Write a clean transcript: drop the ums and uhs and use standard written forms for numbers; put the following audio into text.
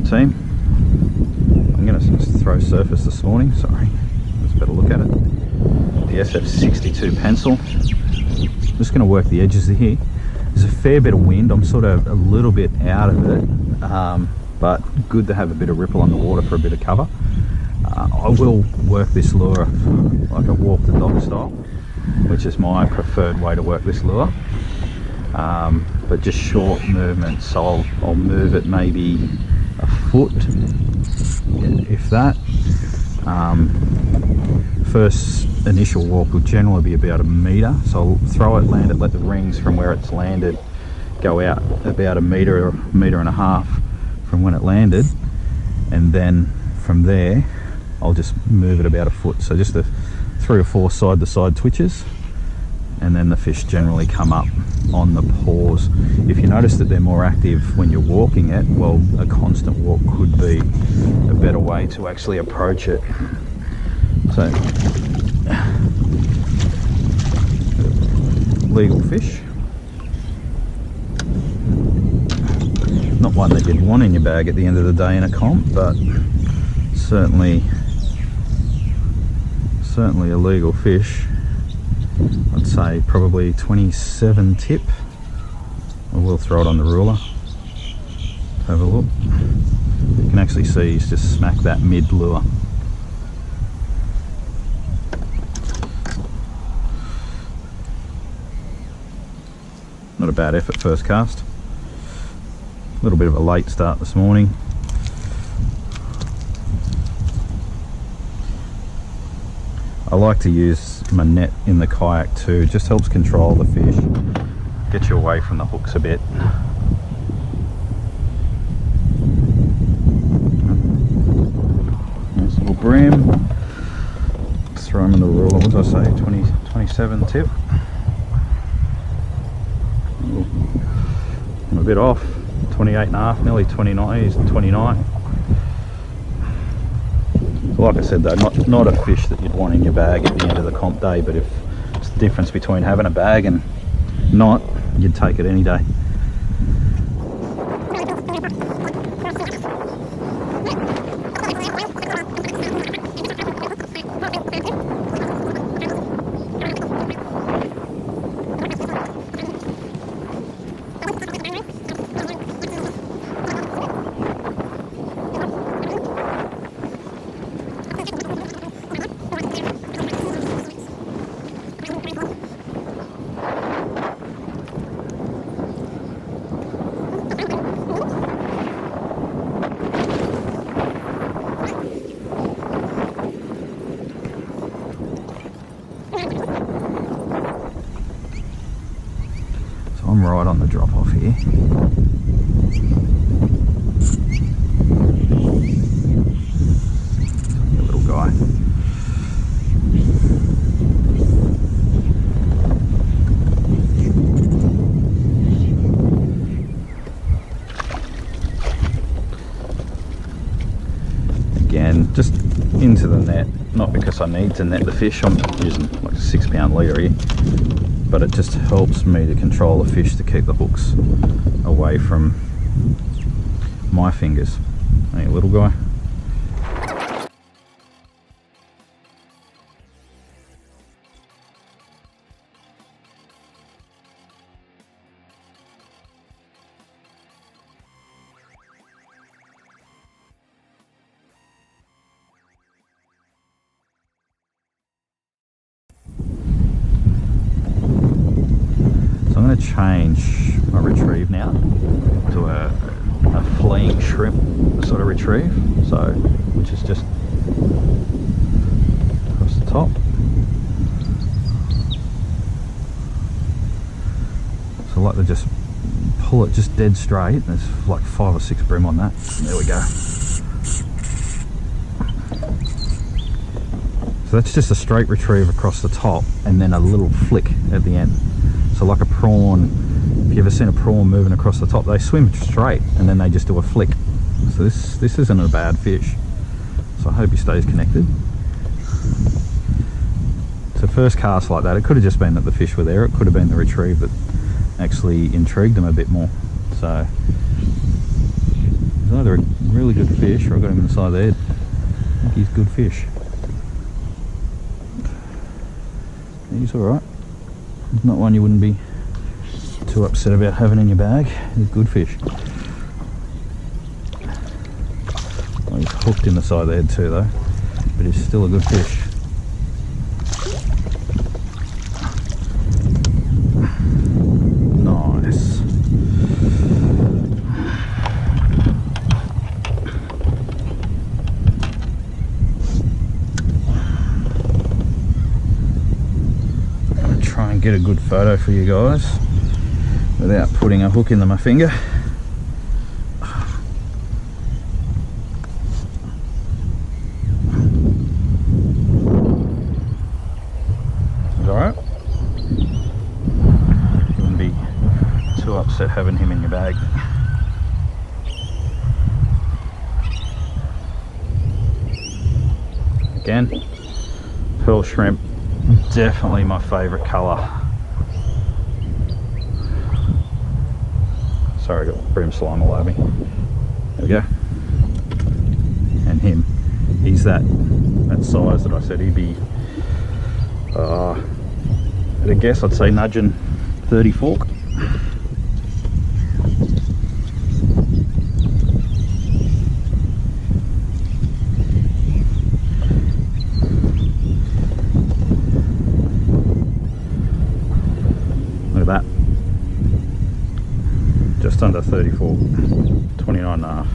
17. I'm going to throw surface this morning, sorry, let's better look at it. The SF62 Pencil. Just going to work the edges here. There's a fair bit of wind, I'm sort of a little bit out of it, but good to have a bit of ripple on the water for a bit of cover. I will work this lure like a walk the dog style, which is my preferred way to work this lure, but just short movements, so I'll move it maybe a foot, if that. First initial walk will generally be about a metre, so I'll throw it, land it, let the rings from where it's landed go out about a metre or a metre and a half from when it landed, and then from there I'll just move it about a foot, so just the 3 or 4 side to side twitches, and then the fish generally come up on the pause. If you notice that they're more active when you're walking it, well, a constant walk could be a better way to actually approach it. So, legal fish. Not one that you'd want in your bag at the end of the day in a comp, but certainly a legal fish. I'd say probably 27 tip. I will throw it on the ruler. Have a look. You can actually see he's just smacked that mid lure. Not a bad effort first cast. A little bit of a late start this morning. I like to use my net in the kayak too, it just helps control the fish, get you away from the hooks a bit. Nice little bream. Let's throw him in the ruler, what did I say, 27 tip. Ooh, I'm a bit off, 28.5, nearly 29, he's 29. Like I said though, not a fish that you'd want in your bag at the end of the comp day, but if it's the difference between having a bag and not, you'd take it any day. I'm right on the drop off here. Your little guy. Again, just into the net, not because I need to net the fish, I'm using like a 6-pound leader here. But it just helps me to control the fish to keep the hooks away from my fingers. Hey, little guy. I'm going to change my retrieve now to a fleeing shrimp sort of retrieve, so which is just across the top. So I like to just pull it just dead straight. There's like 5 or 6 bream on that. There we go. So that's just a straight retrieve across the top and then a little flick at the end. So like a prawn, if you've ever seen a prawn moving across the top, they swim straight and then they just do a flick. So this isn't a bad fish. So I hope he stays connected. So first cast like that, it could have just been that the fish were there. It could have been the retrieve that actually intrigued them a bit more. So He's either a really good fish or I got him in the side of the head. I think he's good fish. He's alright. He's not one you wouldn't be too upset about having in your bag. He's good fish. Well, he's hooked in the side of the head too though, but he's still a good fish. Nice. I'm going to try and get a good photo for you guys without putting a hook into my finger. Alright. You wouldn't be too upset having him in your bag. Again, pearl shrimp, definitely my favourite colour. Sorry, I got bream slime all over me. There we go. And him, he's that size that I said he'd be, at a guess I'd say nudging 30 fork. Look at that. Just under 30 fork, 29 and a half.